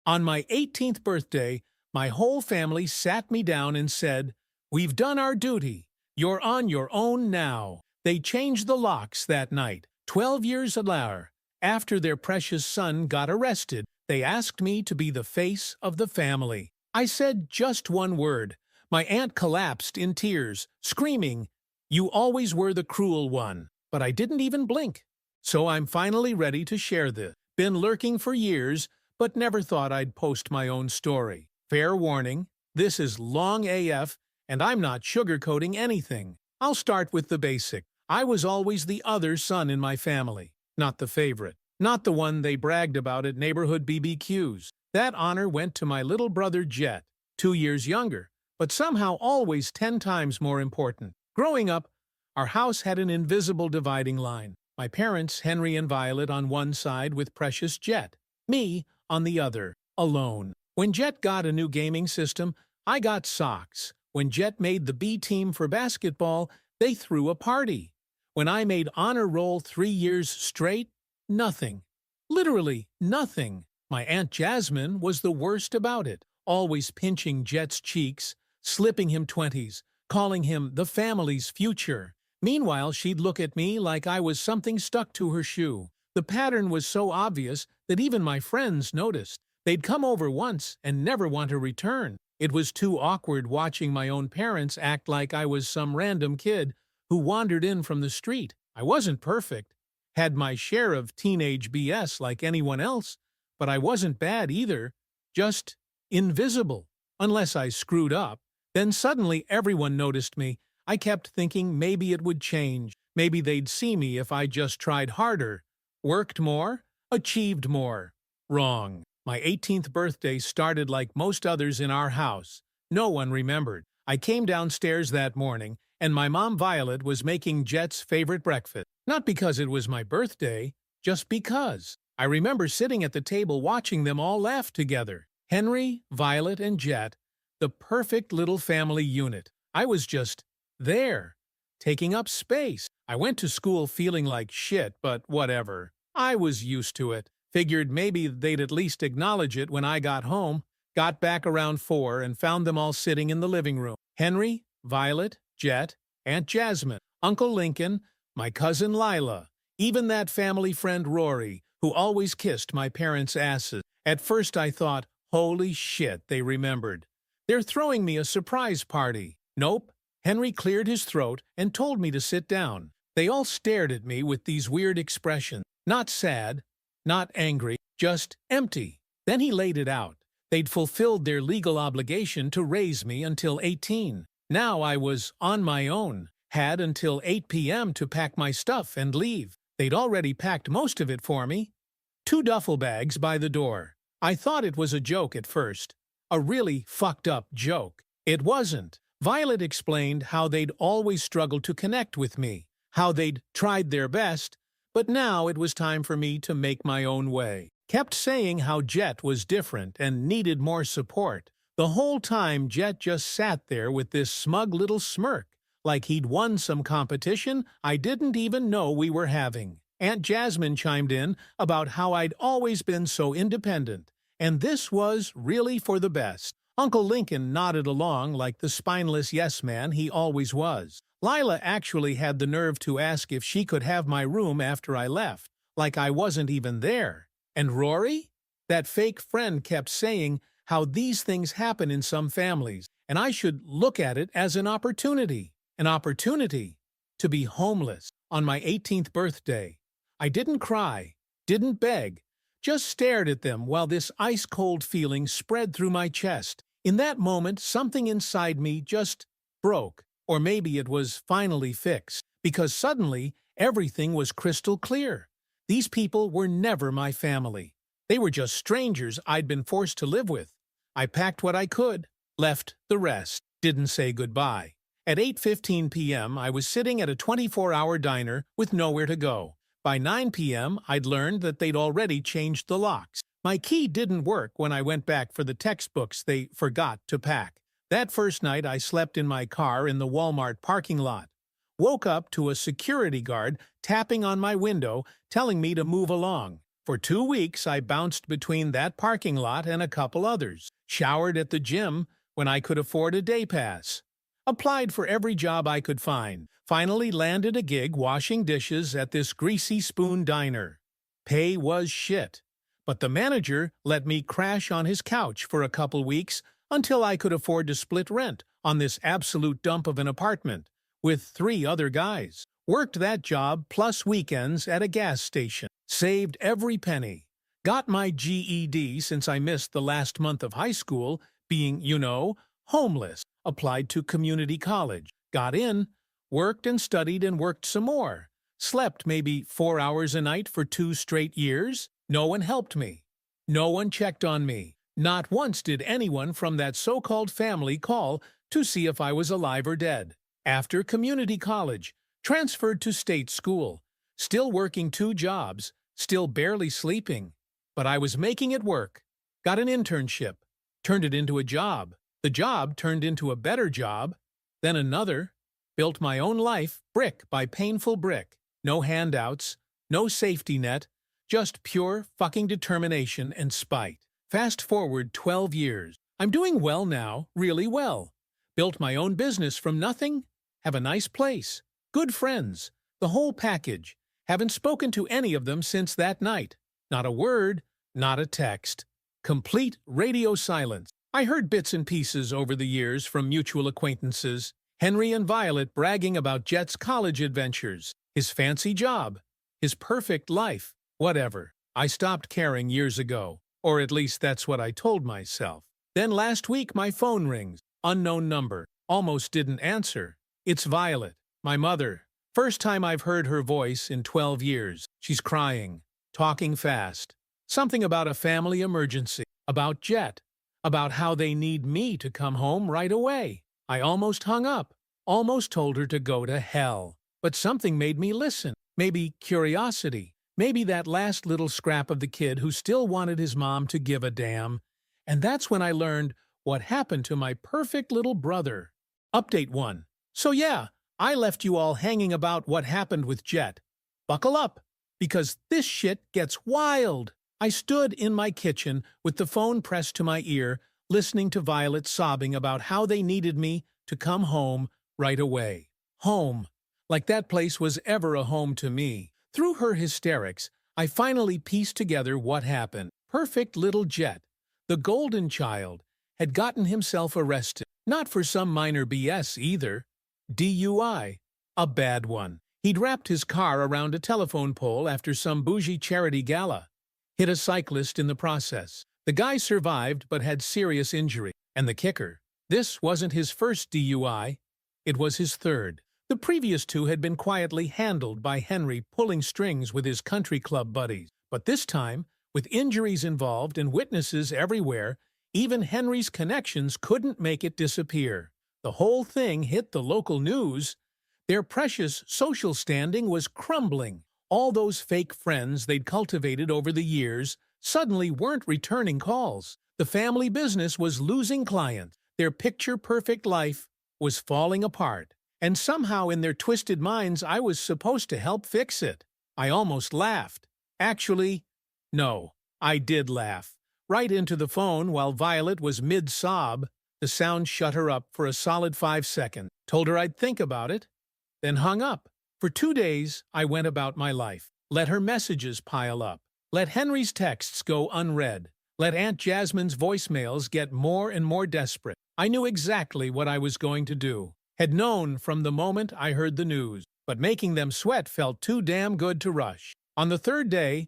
On my 18th birthday, my whole family sat me down and said, "We've done our duty. You're on your own now." They changed the locks that night. 12 years later, after their precious son got arrested, they asked me to be the face of the family. I said just one word. My aunt collapsed in tears, screaming, "You always were the cruel one." But I didn't even blink. So I'm finally ready to share this. Been lurking for years, but never thought I'd post my own story. Fair warning, this is long AF, and I'm not sugarcoating anything. I'll start with the basic. I was always the other son in my family, not the favorite, not the one they bragged about at neighborhood BBQs. That honor went to my little brother Jet, 2 years younger, but somehow always 10 times more important. Growing up, our house had an invisible dividing line. My parents, Henry and Violet, on one side with precious Jet. Me on the other, alone. When Jet got a new gaming system, I got socks. When Jet made the B team for basketball, they threw a party. When I made honor roll 3 years straight, nothing. Literally nothing. My Aunt Jasmine was the worst about it, always pinching Jet's cheeks, slipping him 20s, calling him the family's future. Meanwhile, she'd look at me like I was something stuck to her shoe. The pattern was so obvious that even my friends noticed. They'd come over once and never want to return. It was too awkward watching my own parents act like I was some random kid who wandered in from the street. I wasn't perfect, had my share of teenage BS like anyone else, but I wasn't bad either, just invisible. Unless I screwed up. Then suddenly everyone noticed me. I kept thinking maybe it would change. Maybe they'd see me if I just tried harder, worked more, achieved more. Wrong. My 18th birthday started like most others in our house. No one remembered. I came downstairs that morning, and my mom Violet was making Jet's favorite breakfast. Not because it was my birthday, just because. I remember sitting at the table watching them all laugh together. Henry, Violet, and Jet, the perfect little family unit. I was just there, taking up space. I went to school feeling like shit, but whatever. I was used to it. Figured maybe they'd at least acknowledge it when I got home. Got back around 4 and found them all sitting in the living room. Henry, Violet, Jet, Aunt Jasmine, Uncle Lincoln, my cousin Lila, even that family friend Rory, who always kissed my parents' asses. At first I thought, holy shit, they remembered. They're throwing me a surprise party. Nope. Henry cleared his throat and told me to sit down. They all stared at me with these weird expressions. Not sad, not angry, just empty. Then he laid it out. They'd fulfilled their legal obligation to raise me until 18. Now I was on my own. Had until 8 p.m. to pack my stuff and leave. They'd already packed most of it for me. 2 duffel bags by the door. I thought it was a joke at first. A really fucked up joke. It wasn't. Violet explained how they'd always struggled to connect with me, how they'd tried their best, but now it was time for me to make my own way. Kept saying how Jet was different and needed more support. The whole time Jet just sat there with this smug little smirk, like he'd won some competition I didn't even know we were having. Aunt Jasmine chimed in about how I'd always been so independent, and this was really for the best. Uncle Lincoln nodded along like the spineless yes-man he always was. Lila actually had the nerve to ask if she could have my room after I left, like I wasn't even there. And Rory? That fake friend kept saying how these things happen in some families, and I should look at it as an opportunity. An opportunity to be homeless on my 18th birthday. I didn't cry, didn't beg, just stared at them while this ice-cold feeling spread through my chest. In that moment, something inside me just broke. Or maybe it was finally fixed, because suddenly everything was crystal clear. These people were never my family. They were just strangers I'd been forced to live with. I packed what I could, left the rest, didn't say goodbye. At 8:15 p.m., I was sitting at a 24-hour diner with nowhere to go. By 9 p.m., I'd learned that they'd already changed the locks. My key didn't work when I went back for the textbooks they forgot to pack. That first night, I slept in my car in the Walmart parking lot. Woke up to a security guard tapping on my window, telling me to move along. For 2 weeks, I bounced between that parking lot and a couple others, showered at the gym when I could afford a day pass, applied for every job I could find, finally landed a gig washing dishes at this greasy spoon diner. Pay was shit, but the manager let me crash on his couch for a couple weeks until I could afford to split rent on this absolute dump of an apartment with 3 other guys. Worked that job plus weekends at a gas station. Saved every penny. Got my GED since I missed the last month of high school, being, homeless. Applied to community college. Got in. Worked and studied and worked some more. Slept maybe 4 hours a night for 2 straight years. No one helped me. No one checked on me. Not once did anyone from that so-called family call to see if I was alive or dead. After community college, transferred to state school. Still working 2 jobs. Still barely sleeping. But I was making it work. Got an internship. Turned it into a job. The job turned into a better job. Then another. Built my own life, brick by painful brick. No handouts. No safety net. Just pure fucking determination and spite. Fast forward 12 years. I'm doing well now, really well. Built my own business from nothing. Have a nice place. Good friends. The whole package. Haven't spoken to any of them since that night. Not a word, not a text. Complete radio silence. I heard bits and pieces over the years from mutual acquaintances. Henry and Violet bragging about Jet's college adventures, his fancy job, his perfect life, whatever. I stopped caring years ago, or at least that's what I told myself. Then last week my phone rings. Unknown number. Almost didn't answer. It's Violet, my mother. First time I've heard her voice in 12 years. She's crying, talking fast. Something about a family emergency, about Jet, about how they need me to come home right away. I almost hung up, almost told her to go to hell. But something made me listen. Maybe curiosity. Maybe that last little scrap of the kid who still wanted his mom to give a damn. And that's when I learned what happened to my perfect little brother. Update 1. So yeah, I left you all hanging about what happened with Jet. Buckle up, because this shit gets wild. I stood in my kitchen with the phone pressed to my ear, listening to Violet sobbing about how they needed me to come home right away. Home. Like that place was ever a home to me. Through her hysterics, I finally pieced together what happened. Perfect little Jet, the golden child, had gotten himself arrested. Not for some minor BS either. DUI. A bad one. He'd wrapped his car around a telephone pole after some bougie charity gala. Hit a cyclist in the process. The guy survived but had serious injury. And the kicker, this wasn't his first DUI. It was his third. The previous 2 had been quietly handled by Henry pulling strings with his country club buddies. But this time, with injuries involved and witnesses everywhere, even Henry's connections couldn't make it disappear. The whole thing hit the local news. Their precious social standing was crumbling. All those fake friends they'd cultivated over the years suddenly weren't returning calls. The family business was losing clients. Their picture-perfect life was falling apart. And somehow in their twisted minds I was supposed to help fix it. I almost laughed. Actually, no, I did laugh. Right into the phone while Violet was mid-sob. The sound shut her up for a solid 5 seconds. Told her I'd think about it, then hung up. For 2 days, I went about my life. Let her messages pile up. Let Henry's texts go unread. Let Aunt Jasmine's voicemails get more and more desperate. I knew exactly what I was going to do. Had known from the moment I heard the news. But making them sweat felt too damn good to rush. On the 3rd day,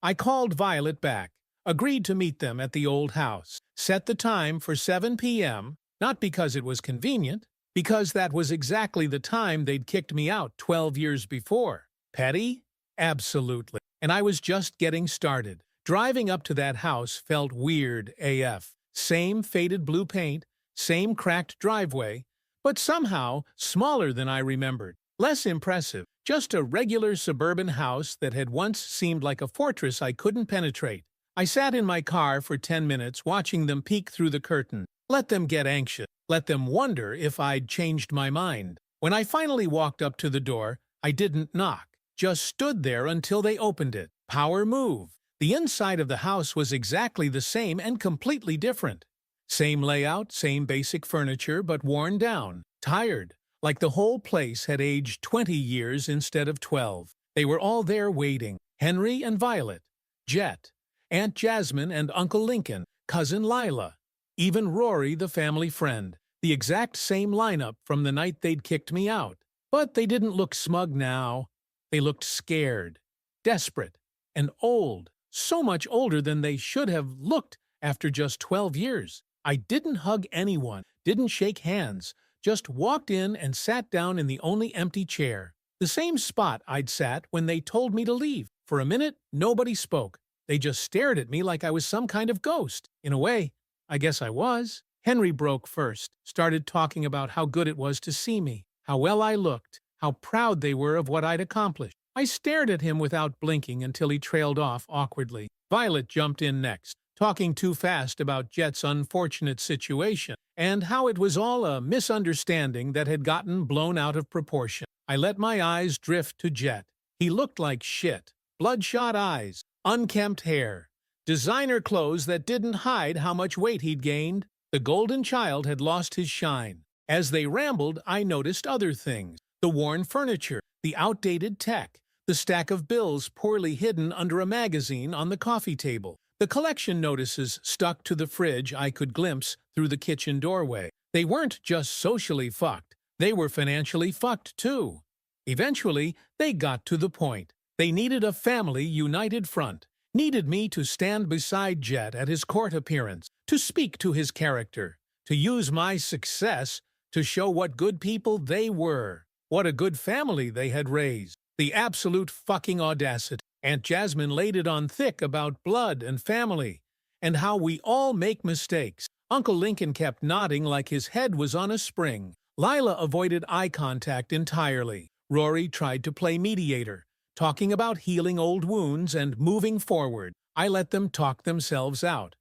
I called Violet back. Agreed to meet them at the old house. Set the time for 7 p.m., not because it was convenient, because that was exactly the time they'd kicked me out 12 years before. Petty? Absolutely. And I was just getting started. Driving up to that house felt weird AF. Same faded blue paint, same cracked driveway, but somehow smaller than I remembered. Less impressive. Just a regular suburban house that had once seemed like a fortress I couldn't penetrate. I sat in my car for 10 minutes watching them peek through the curtain. Let them get anxious. Let them wonder if I'd changed my mind. When I finally walked up to the door, I didn't knock. Just stood there until they opened it. Power move. The inside of the house was exactly the same and completely different. Same layout, same basic furniture, but worn down, tired, like the whole place had aged 20 years instead of 12. They were all there waiting, Henry and Violet, Jet, Aunt Jasmine and Uncle Lincoln, Cousin Lila, even Rory the family friend, the exact same lineup from the night they'd kicked me out. But they didn't look smug now. They looked scared, desperate, and old, so much older than they should have looked after just 12 years. I didn't hug anyone, didn't shake hands, just walked in and sat down in the only empty chair, the same spot I'd sat when they told me to leave. For a minute, nobody spoke. They just stared at me like I was some kind of ghost. In a way, I guess I was. Henry broke first, started talking about how good it was to see me, how well I looked, how proud they were of what I'd accomplished. I stared at him without blinking until he trailed off awkwardly. Violet jumped in next, talking too fast about Jet's unfortunate situation, and how it was all a misunderstanding that had gotten blown out of proportion. I let my eyes drift to Jet. He looked like shit. Bloodshot eyes, unkempt hair, designer clothes that didn't hide how much weight he'd gained. The golden child had lost his shine. As they rambled, I noticed other things. The worn furniture, the outdated tech, the stack of bills poorly hidden under a magazine on the coffee table, the collection notices stuck to the fridge I could glimpse through the kitchen doorway. They weren't just socially fucked, they were financially fucked too. Eventually, they got to the point. They needed a family united front, needed me to stand beside Jet at his court appearance, to speak to his character, to use my success to show what good people they were, what a good family they had raised. The absolute fucking audacity. Aunt Jasmine laid it on thick about blood and family, and how we all make mistakes. Uncle Lincoln kept nodding like his head was on a spring. Lila avoided eye contact entirely. Rory tried to play mediator, talking about healing old wounds and moving forward. I let them talk themselves out.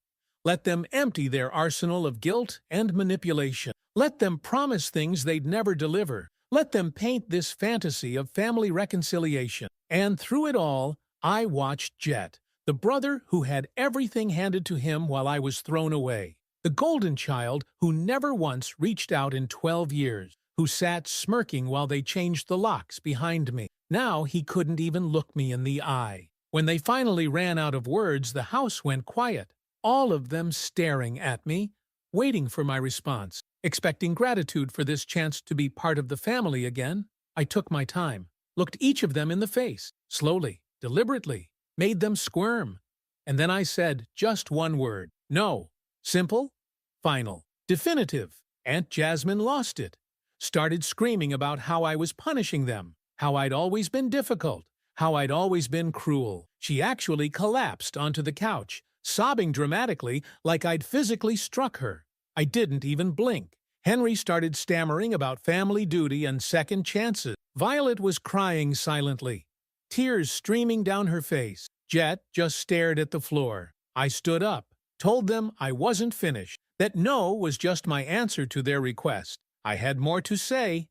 Let them empty their arsenal of guilt and manipulation. Let them promise things they'd never deliver. Let them paint this fantasy of family reconciliation. And through it all, I watched Jet, the brother who had everything handed to him while I was thrown away. The golden child who never once reached out in 12 years, who sat smirking while they changed the locks behind me. Now he couldn't even look me in the eye. When they finally ran out of words, the house went quiet, all of them staring at me, waiting for my response, expecting gratitude for this chance to be part of the family again. I took my time, looked each of them in the face, slowly, deliberately, made them squirm. And then I said just one word. No. Simple, final, definitive. Aunt Jasmine lost it. Started screaming about how I was punishing them, how I'd always been difficult, how I'd always been cruel. She actually collapsed onto the couch, sobbing dramatically like I'd physically struck her. I didn't even blink. Henry started stammering about family duty and second chances. Violet was crying silently, tears streaming down her face. Jet just stared at the floor. I stood up, told them I wasn't finished, that no was just my answer to their request. I had more to say.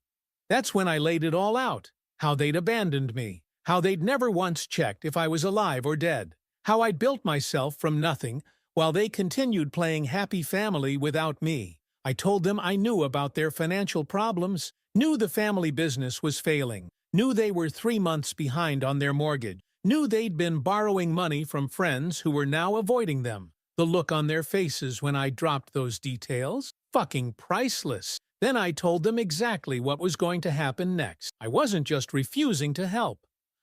That's when I laid it all out. How they'd abandoned me. How they'd never once checked if I was alive or dead. How I'd built myself from nothing while they continued playing happy family without me. I told them I knew about their financial problems, knew the family business was failing, knew they were 3 months behind on their mortgage, knew they'd been borrowing money from friends who were now avoiding them. The look on their faces when I dropped those details? Fucking priceless. Then I told them exactly what was going to happen next. I wasn't just refusing to help.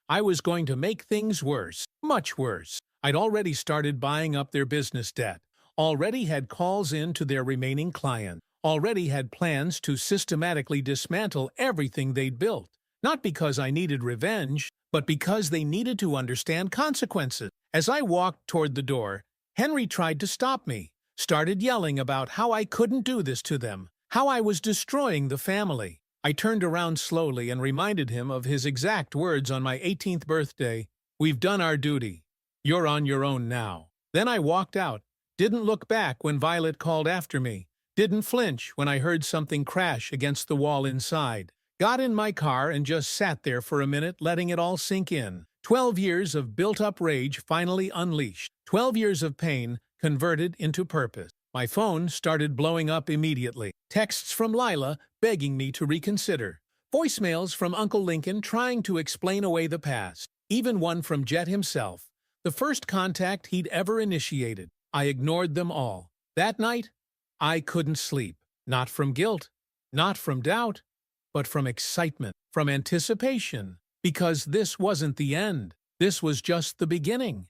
I was going to make things worse, much worse. I'd already started buying up their business debt, already had calls in to their remaining clients, already had plans to systematically dismantle everything they'd built. Not because I needed revenge, but because they needed to understand consequences. As I walked toward the door, Henry tried to stop me, started yelling about how I couldn't do this to them, how I was destroying the family. I turned around slowly and reminded him of his exact words on my 18th birthday. "We've done our duty. You're on your own now." Then I walked out, didn't look back when Violet called after me, didn't flinch when I heard something crash against the wall inside. Got in my car and just sat there for a minute letting it all sink in. 12 years of built-up rage finally unleashed. 12 years of pain converted into purpose. My phone started blowing up immediately. Texts from Lila begging me to reconsider. Voicemails from Uncle Lincoln trying to explain away the past. Even one from Jet himself, the first contact he'd ever initiated. I ignored them all. That night, I couldn't sleep. Not from guilt, not from doubt, but from excitement, from anticipation. Because this wasn't the end. This was just the beginning.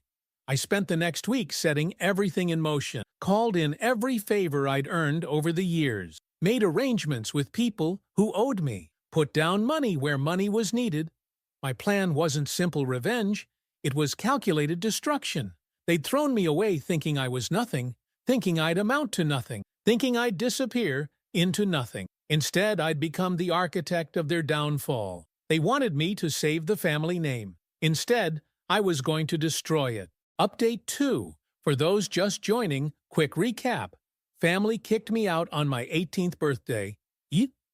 I spent the next week setting everything in motion, called in every favor I'd earned over the years, made arrangements with people who owed me, put down money where money was needed. My plan wasn't simple revenge, it was calculated destruction. They'd thrown me away thinking I was nothing, thinking I'd amount to nothing, thinking I'd disappear into nothing. Instead, I'd become the architect of their downfall. They wanted me to save the family name. Instead, I was going to destroy it. Update 2. For those just joining, quick recap. Family kicked me out on my 18th birthday.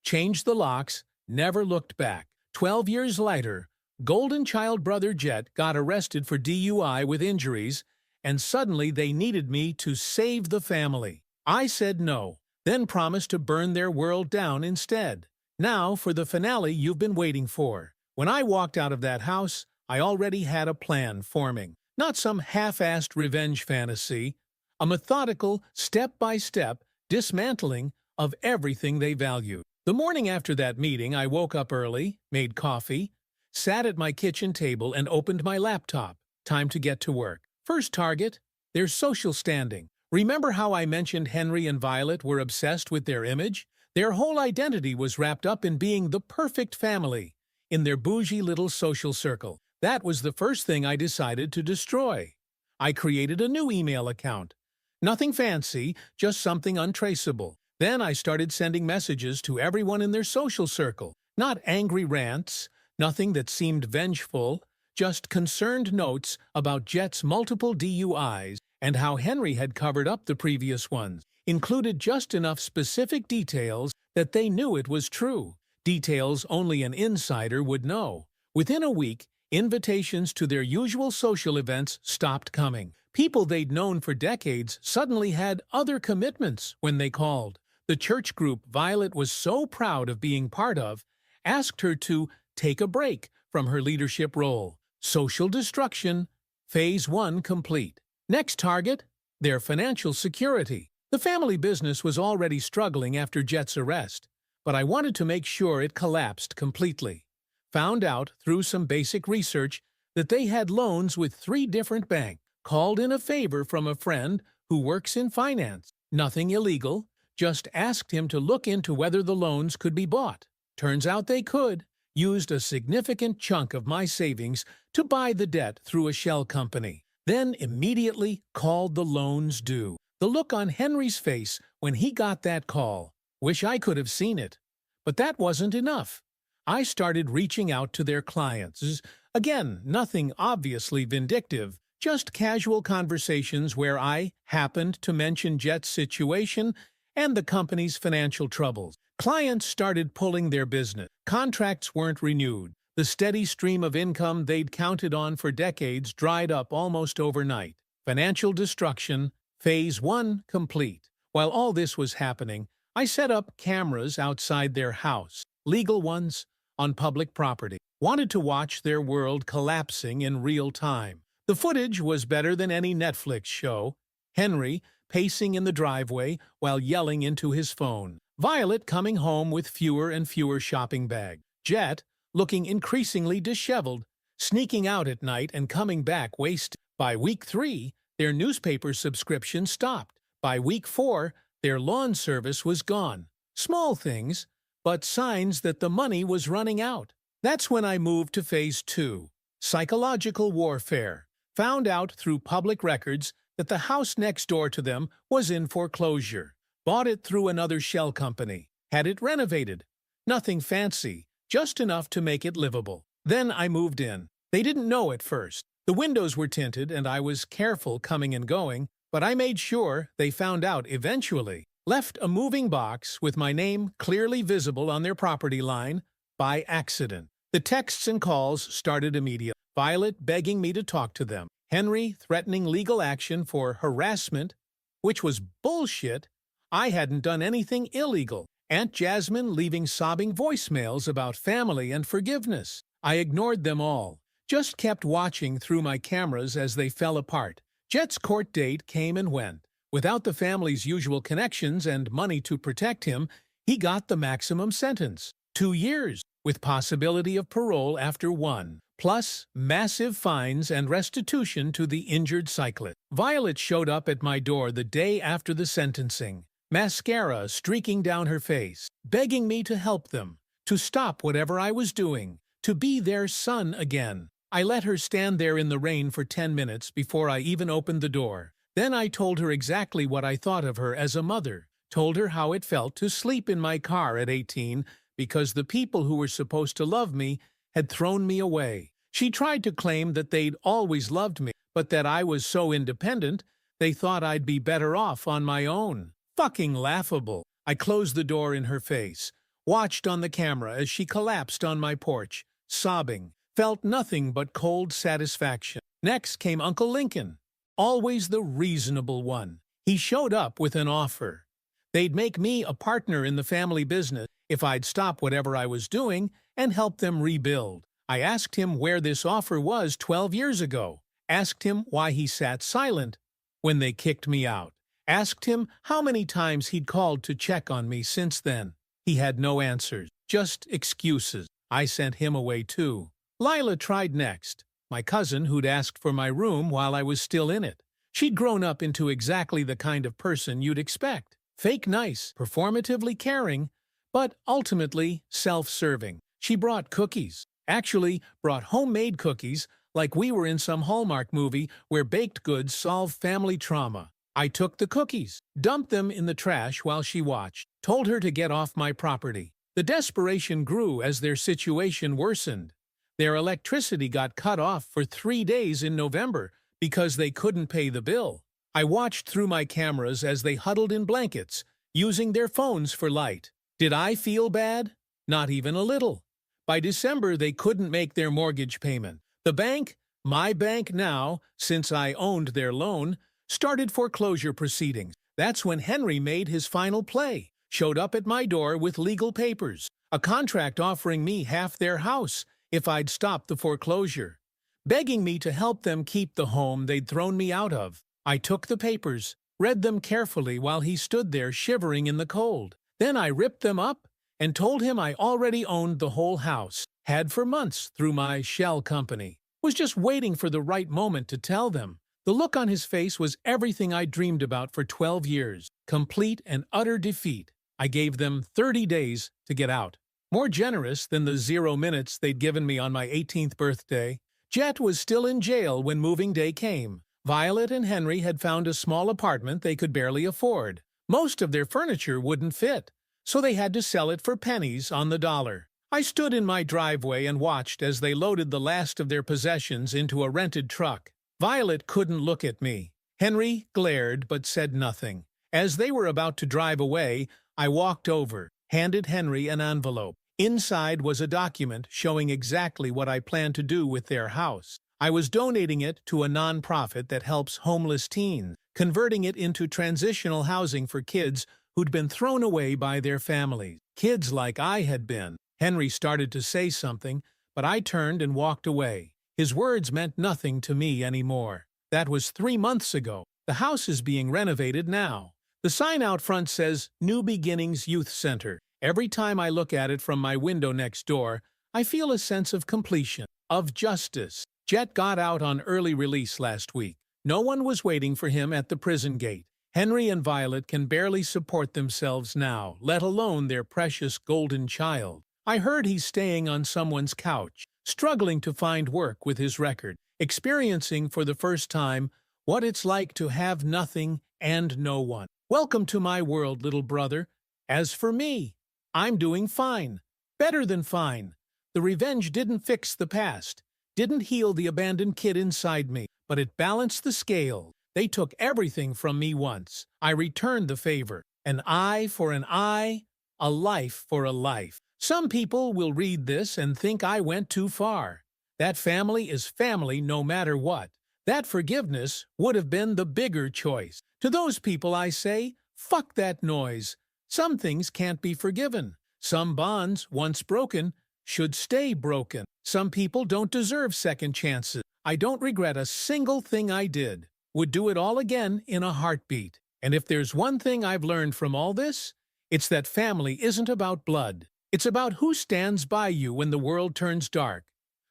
Changed the locks, never looked back. 12 years later, golden child brother Jet got arrested for DUI with injuries, and suddenly they needed me to save the family. I said no, then promised to burn their world down instead. Now for the finale you've been waiting for. When I walked out of that house, I already had a plan forming. Not some half-assed revenge fantasy, a methodical, step-by-step dismantling of everything they valued. The morning after that meeting, I woke up early, made coffee, sat at my kitchen table and opened my laptop. Time to get to work. First target, their social standing. Remember how I mentioned Henry and Violet were obsessed with their image? Their whole identity was wrapped up in being the perfect family, in their bougie little social circle. That was the first thing I decided to destroy. I created a new email account. Nothing fancy, just something untraceable. Then I started sending messages to everyone in their social circle. Not angry rants, nothing that seemed vengeful, just concerned notes about Jet's multiple DUIs and how Henry had covered up the previous ones. Included just enough specific details that they knew it was true. Details only an insider would know. Within a week, invitations to their usual social events stopped coming. People they'd known for decades suddenly had other commitments when they called. The church group Violet was so proud of being part of asked her to take a break from her leadership role. Social destruction, phase 1 complete. Next target, their financial security. The family business was already struggling after Jet's arrest, but I wanted to make sure it collapsed completely. Found out through some basic research that they had loans with 3 different banks. Called in a favor from a friend who works in finance. Nothing illegal, just asked him to look into whether the loans could be bought. Turns out they could. Used a significant chunk of my savings to buy the debt through a shell company. Then immediately called the loans due. The look on Henry's face when he got that call. Wish I could have seen it. But that wasn't enough. I started reaching out to their clients. Again, nothing obviously vindictive, just casual conversations where I happened to mention Jet's situation and the company's financial troubles. Clients started pulling their business. Contracts weren't renewed. The steady stream of income they'd counted on for decades dried up almost overnight. Financial destruction, phase 1 complete. While all this was happening, I set up cameras outside their house, legal ones, on public property. Wanted to watch their world collapsing in real time. The footage was better than any Netflix show. Henry pacing in the driveway while yelling into his phone. Violet coming home with fewer and fewer shopping bags. Jet looking increasingly disheveled, sneaking out at night and coming back wasted. By week 3, their newspaper subscription stopped. By week 4, their lawn service was gone. Small things, but signs that the money was running out. That's when I moved to phase 2, psychological warfare. Found out through public records that the house next door to them was in foreclosure. Bought it through another shell company. Had it renovated. Nothing fancy, just enough to make it livable. Then I moved in. They didn't know at first. The windows were tinted and I was careful coming and going, but I made sure they found out eventually. Left a moving box with my name clearly visible on their property line by accident. The texts and calls started immediately. Violet begging me to talk to them, Henry threatening legal action for harassment, which was bullshit. I hadn't done anything illegal. Aunt Jasmine leaving sobbing voicemails about family and forgiveness. I ignored them all, just kept watching through my cameras as they fell apart. Jet's court date came and went. Without the family's usual connections and money to protect him, he got the maximum sentence, 2 years, with possibility of parole after 1, plus massive fines and restitution to the injured cyclist. Violet showed up at my door the day after the sentencing, mascara streaking down her face, begging me to help them, to stop whatever I was doing, to be their son again. I let her stand there in the rain for 10 minutes before I even opened the door. Then I told her exactly what I thought of her as a mother, told her how it felt to sleep in my car at 18 because the people who were supposed to love me had thrown me away. She tried to claim that they'd always loved me, but that I was so independent, they thought I'd be better off on my own. Fucking laughable. I closed the door in her face, watched on the camera as she collapsed on my porch, sobbing, felt nothing but cold satisfaction. Next came Uncle Lincoln. Always the reasonable one. He showed up with an offer. They'd make me a partner in the family business if I'd stop whatever I was doing and help them rebuild. I asked him where this offer was 12 years ago, asked him why he sat silent when they kicked me out, asked him how many times he'd called to check on me since then. He had no answers, just excuses. I sent him away too. Lila tried next. My cousin who'd asked for my room while I was still in it. She'd grown up into exactly the kind of person you'd expect. Fake nice, performatively caring, but ultimately self-serving. She brought cookies. Actually, brought homemade cookies like we were in some Hallmark movie where baked goods solve family trauma. I took the cookies, dumped them in the trash while she watched, told her to get off my property. The desperation grew as their situation worsened. Their electricity got cut off for 3 days in November because they couldn't pay the bill. I watched through my cameras as they huddled in blankets, using their phones for light. Did I feel bad? Not even a little. By December, they couldn't make their mortgage payment. The bank, my bank now, since I owned their loan, started foreclosure proceedings. That's when Henry made his final play, showed up at my door with legal papers, a contract offering me half their house if I'd stop the foreclosure, begging me to help them keep the home they'd thrown me out of. I took the papers, read them carefully while he stood there shivering in the cold. Then I ripped them up and told him I already owned the whole house, had for months through my shell company, was just waiting for the right moment to tell them. The look on his face was everything I dreamed about for 12 years, complete and utter defeat. I gave them 30 days to get out. More generous than the 0 minutes they'd given me on my 18th birthday. Jet was still in jail when moving day came. Violet and Henry had found a small apartment they could barely afford. Most of their furniture wouldn't fit, so they had to sell it for pennies on the dollar. I stood in my driveway and watched as they loaded the last of their possessions into a rented truck. Violet couldn't look at me. Henry glared but said nothing. As they were about to drive away, I walked over, handed Henry an envelope. Inside was a document showing exactly what I planned to do with their house. I was donating it to a nonprofit that helps homeless teens, converting it into transitional housing for kids who'd been thrown away by their families. Kids like I had been. Henry started to say something, but I turned and walked away. His words meant nothing to me anymore. That was 3 months ago. The house is being renovated now. The sign out front says New Beginnings Youth Center. Every time I look at it from my window next door, I feel a sense of completion, of justice. Jet got out on early release last week. No one was waiting for him at the prison gate. Henry and Violet can barely support themselves now, let alone their precious golden child. I heard he's staying on someone's couch, struggling to find work with his record, experiencing for the first time what it's like to have nothing and no one. Welcome to my world, little brother. As for me, I'm doing fine. Better than fine. The revenge didn't fix the past, didn't heal the abandoned kid inside me, but it balanced the scale. They took everything from me once. I returned the favor. An eye for an eye, a life for a life. Some people will read this and think I went too far. That family is family no matter what. That forgiveness would have been the bigger choice. To those people I say, fuck that noise. Some things can't be forgiven. Some bonds, once broken, should stay broken. Some people don't deserve second chances. I don't regret a single thing I did. Would do it all again in a heartbeat. And if there's one thing I've learned from all this, it's that family isn't about blood. It's about who stands by you when the world turns dark,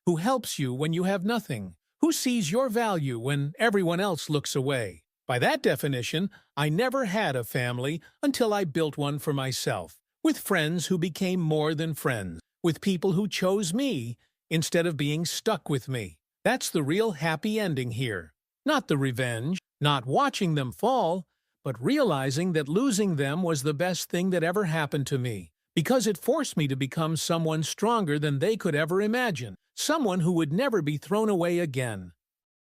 who helps you when you have nothing, who sees your value when everyone else looks away. By that definition, I never had a family until I built one for myself, with friends who became more than friends, with people who chose me instead of being stuck with me. That's the real happy ending here. Not the revenge, not watching them fall, but realizing that losing them was the best thing that ever happened to me, because it forced me to become someone stronger than they could ever imagine, someone who would never be thrown away again.